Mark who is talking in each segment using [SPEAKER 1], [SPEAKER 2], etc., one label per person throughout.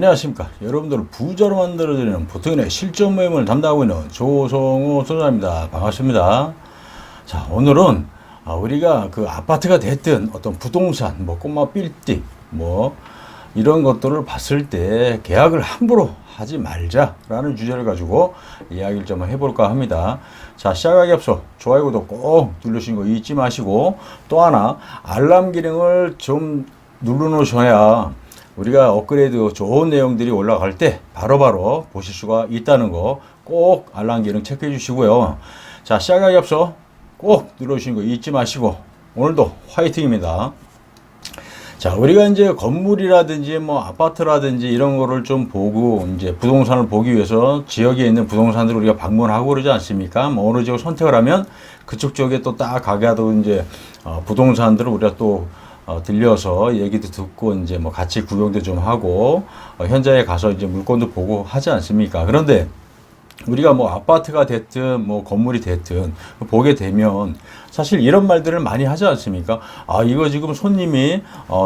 [SPEAKER 1] 안녕하십니까. 여러분들을 부자로 만들어드리는 보통의 실전 모임을 담당하고 있는 조성호 소장입니다. 반갑습니다. 자, 오늘은 우리가 그 아파트가 됐든 어떤 부동산, 뭐 꼬마 빌딩, 뭐 이런 것들을 봤을 때 계약을 함부로 하지 말자라는 주제를 가지고 이야기를 좀 해볼까 합니다. 자, 시작하기 앞서 좋아요, 구독 꼭 누르시는 거 잊지 마시고, 또 하나 알람 기능을 좀 눌러 놓으셔야 우리가 업그레이드 좋은 내용들이 올라갈 때 바로바로 보실 수가 있다는 거 꼭 알람 기능 체크해 주시고요. 자, 시작하기 앞서 꼭 눌러주시는 거 잊지 마시고, 오늘도 화이팅입니다. 자, 우리가 이제 건물이라든지 뭐 아파트라든지 이런 거를 좀 보고 이제 부동산을 보기 위해서 지역에 있는 부동산들을 우리가 방문하고 그러지 않습니까? 뭐 어느 지역을 선택을 하면 그쪽 지역에 또 딱 가게 하도 이제 부동산들을 우리가 또 들려서 얘기도 듣고 이제 뭐 같이 구경도 좀 하고 현장에 가서 이제 물건도 보고 하지 않습니까? 그런데 우리가 뭐 아파트가 됐든 뭐 건물이 됐든 보게 되면 사실 이런 말들을 많이 하지 않습니까? 아, 이거 지금 손님이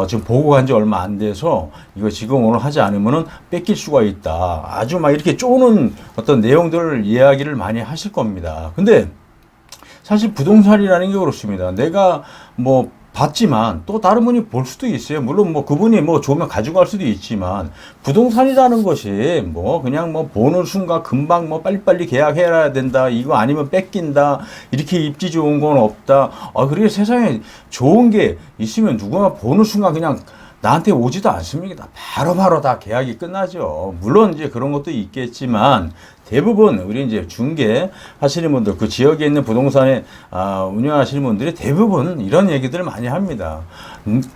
[SPEAKER 1] 지금 보고 간 지 얼마 안 돼서 이거 지금 오늘 하지 않으면은 뺏길 수가 있다. 아주 막 이렇게 쪼는 어떤 내용들을 이야기를 많이 하실 겁니다. 근데 사실 부동산이라는 게 그렇습니다. 내가 뭐 봤지만 또 다른 분이 볼 수도 있어요. 물론 뭐 그분이 뭐 좋으면 가져갈 수도 있지만, 부동산이라는 것이 뭐 그냥 뭐 보는 순간 금방 뭐 빨리빨리 계약해야 된다, 이거 아니면 뺏긴다, 이렇게 입지 좋은 건 없다. 그렇게 세상에 좋은 게 있으면 누구나 보는 순간 그냥 나한테 오지도 않습니다. 바로바로 다 계약이 끝나죠. 물론 이제 그런 것도 있겠지만 대부분 우리 이제 중개 하시는 분들, 그 지역에 있는 부동산에 운영하시는 분들이 대부분 이런 얘기들을 많이 합니다.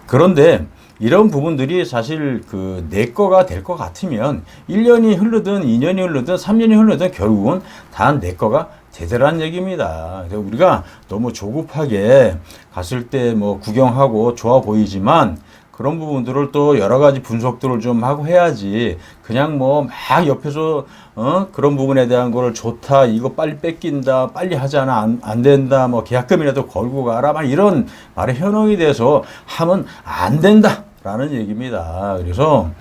[SPEAKER 1] 그런데 이런 부분들이 사실 그 내 거가 될 것 같으면 1년이 흐르든 2년이 흐르든 3년이 흐르든 결국은 다 내 거가 되더란 얘기입니다. 그래서 우리가 너무 조급하게 갔을 때 뭐 구경하고 좋아 보이지만 그런 부분들을 또 여러 가지 분석들을 좀 하고 해야지, 그냥 뭐 막 옆에서 그런 부분에 대한 거를 좋다, 이거 빨리 뺏긴다, 빨리 하잖아, 안 된다, 뭐 계약금이라도 걸고 가라, 막 이런 말에 현혹이 돼서 하면 안 된다 라는 얘기입니다. 그래서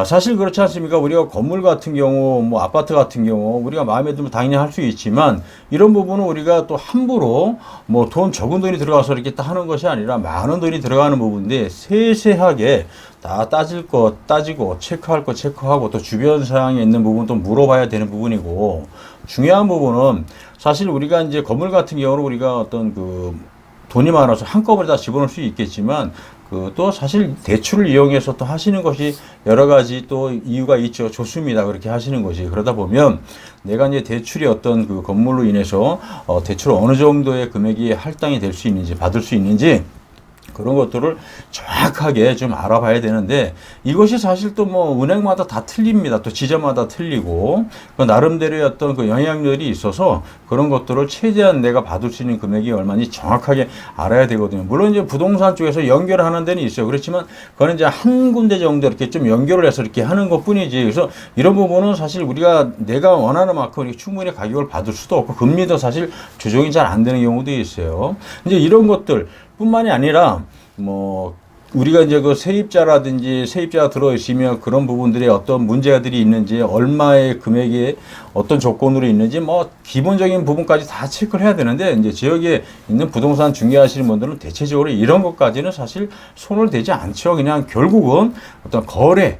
[SPEAKER 1] 사실 그렇지 않습니까? 우리가 건물 같은 경우, 뭐 아파트 같은 경우 우리가 마음에 들면 당연히 할 수 있지만, 이런 부분은 우리가 또 함부로 뭐 돈 적은 돈이 들어가서 이렇게 하는 것이 아니라 많은 돈이 들어가는 부분인데 세세하게 다 따질 거 따지고 체크할 거 체크하고 또 주변 사항에 있는 부분도 물어봐야 되는 부분이고, 중요한 부분은 사실 우리가 이제 건물 같은 경우는 우리가 어떤 그 돈이 많아서 한꺼번에 다 집어넣을 수 있겠지만, 또 사실 대출을 이용해서 또 하시는 것이 여러 가지 또 이유가 있죠. 좋습니다. 그렇게 하시는 것이. 그러다 보면 내가 이제 대출이 어떤 그 건물로 인해서 대출 어느 정도의 금액이 할당이 될 수 있는지, 받을 수 있는지, 그런 것들을 정확하게 좀 알아봐야 되는데, 이것이 사실 또 뭐 은행마다 다 틀립니다. 또 지자마다 틀리고, 그 나름대로의 어떤 그 영향력이 있어서 그런 것들을 최대한 내가 받을 수 있는 금액이 얼마인지 정확하게 알아야 되거든요. 물론 이제 부동산 쪽에서 연결하는 데는 있어요. 그렇지만 그거는 이제 한 군데 정도 이렇게 좀 연결을 해서 이렇게 하는 것 뿐이지. 그래서 이런 부분은 사실 우리가 내가 원하는 만큼 충분히 가격을 받을 수도 없고, 금리도 사실 조정이 잘 안 되는 경우도 있어요. 이제 이런 것들 뿐만이 아니라 뭐 우리가 이제 그 세입자라든지 세입자가 들어있으면 그런 부분들이 어떤 문제들이 있는지, 얼마의 금액이 어떤 조건으로 있는지, 뭐 기본적인 부분까지 다 체크를 해야 되는데, 이제 지역에 있는 부동산 중개하시는 분들은 대체적으로 이런 것까지는 사실 손을 대지 않죠. 그냥 결국은 어떤 거래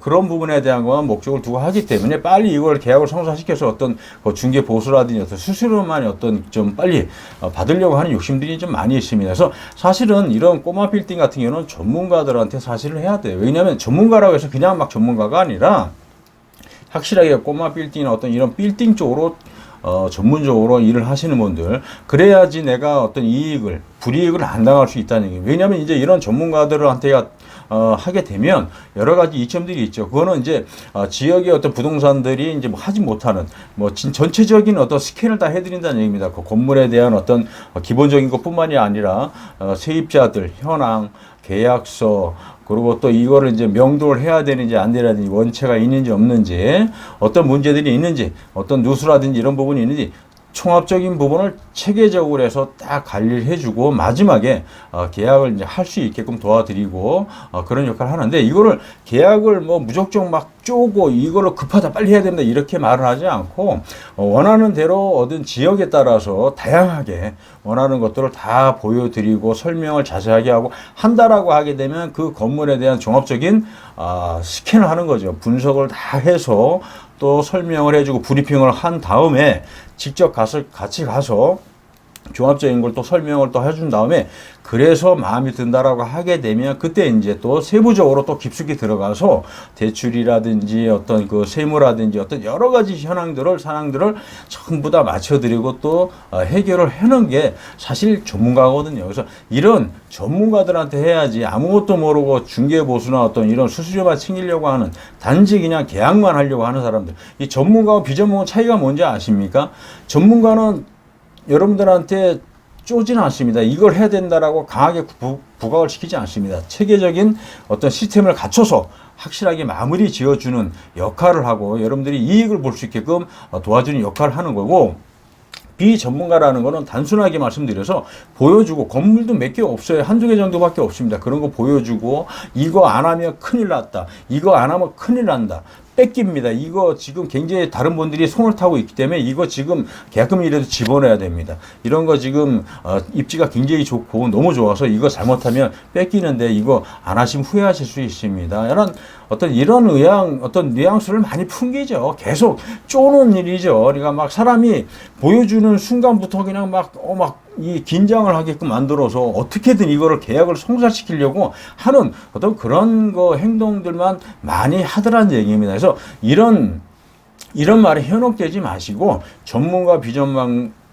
[SPEAKER 1] 그런 부분에 대한 것만 목적을 두고 하기 때문에 빨리 이걸 계약을 성사시켜서 어떤 중개 보수라든지 어떤 수수료만 어떤 좀 빨리 받으려고 하는 욕심들이 좀 많이 있습니다. 그래서 사실은 이런 꼬마 빌딩 같은 경우는 전문가들한테 사실을 해야 돼요. 왜냐하면 전문가라고 해서 그냥 막 전문가가 아니라 확실하게 꼬마 빌딩이나 어떤 이런 빌딩 쪽으로 전문적으로 일을 하시는 분들, 그래야지 내가 어떤 불이익을 안 당할 수 있다는 얘기예요. 왜냐하면 이제 이런 전문가들한테 하게 되면 여러 가지 이점들이 있죠. 그거는 이제 지역의 어떤 부동산들이 이제 뭐 하지 못하는 뭐 전체적인 어떤 스캔을 다 해드린다는 얘기입니다. 그 건물에 대한 어떤 기본적인 것뿐만이 아니라 세입자들 현황, 계약서, 그리고 또 이거를 이제 명도를 해야 되는지 안 되는지, 원체가 있는지 없는지, 어떤 문제들이 있는지, 어떤 누수라든지 이런 부분이 있는지 총합적인 부분을 체계적으로 해서 딱 관리를 해주고 마지막에 계약을 이제 할 수 있게끔 도와드리고 그런 역할을 하는데, 이거를 계약을 뭐 무작정 막 쪼고 이걸로 급하다 빨리 해야 된다 이렇게 말을 하지 않고 원하는 대로 어떤 지역에 따라서 다양하게 원하는 것들을 다 보여드리고 설명을 자세하게 하고 한다라고 하게 되면 그 건물에 대한 종합적인 스캔을 하는 거죠. 분석을 다 해서 또 설명을 해주고 브리핑을 한 다음에 직접 같이 가서 종합적인 걸 또 설명을 또 해준 다음에 그래서 마음이 든다라고 하게 되면 그때 이제 또 세부적으로 또 깊숙이 들어가서 대출이라든지 어떤 그 세무라든지 어떤 여러 가지 사항들을 전부 다 맞춰드리고 또 해결을 해놓은 게 사실 전문가거든요. 그래서 이런 전문가들한테 해야지 아무것도 모르고 중개보수나 어떤 이런 수수료만 챙기려고 하는 단지 그냥 계약만 하려고 하는 사람들, 이 전문가와 비전문가 차이가 뭔지 아십니까? 전문가는 여러분들한테 쪼지는 않습니다. 이걸 해야 된다라고 강하게 부각을 시키지 않습니다. 체계적인 어떤 시스템을 갖춰서 확실하게 마무리 지어주는 역할을 하고 여러분들이 이익을 볼 수 있게끔 도와주는 역할을 하는 거고, 비전문가라는 거는 단순하게 말씀드려서 보여주고, 건물도 몇 개 없어요. 한두 개 정도밖에 없습니다. 그런 거 보여주고, 이거 안 하면 큰일 났다, 이거 안 하면 큰일 난다, 뺏깁니다, 이거 지금 굉장히 다른 분들이 손을 타고 있기 때문에 이거 지금 계약금이라도 집어넣어야 됩니다, 이런 거 지금 입지가 굉장히 좋고 너무 좋아서 이거 잘못하면 뺏기는데 이거 안 하시면 후회하실 수 있습니다, 이런 어떤 뉘앙스를 많이 풍기죠. 계속 쪼는 일이죠. 그러니까 막 사람이 보여주는 순간부터 그냥 이 긴장을 하게끔 만들어서 어떻게든 이거를 계약을 성사시키려고 하는 어떤 그런 행동들만 많이 하더란 얘기입니다. 그래서 이런 말에 현혹되지 마시고 전문가,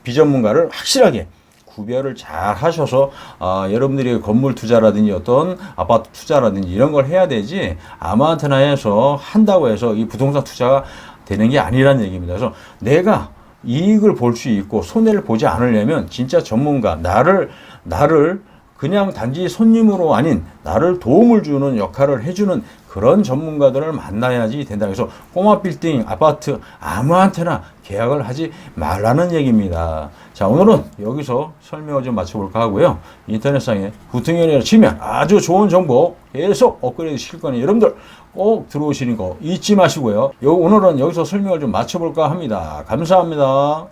[SPEAKER 1] 비전문가를 확실하게 구별을 잘 하셔서 여러분들이 건물 투자라든지 어떤 아파트 투자라든지 이런 걸 해야 되지, 아무한테나 해서 한다고 해서 이 부동산 투자가 되는 게 아니라는 얘기입니다. 그래서 내가 이익을 볼 수 있고 손해를 보지 않으려면 진짜 전문가, 나를 그냥 단지 손님으로 아닌 나를 도움을 주는 역할을 해주는 그런 전문가들을 만나야지 된다. 그래서 꼬마 빌딩, 아파트 아무한테나 계약을 하지 말라는 얘기입니다. 자, 오늘은 여기서 설명을 좀 마쳐볼까 하고요. 인터넷상에 구퉁현이라 치면 아주 좋은 정보 계속 업그레이드 시킬 거니 여러분들 꼭 들어오시는 거 잊지 마시고요. 오늘은 여기서 설명을 좀 마쳐볼까 합니다. 감사합니다.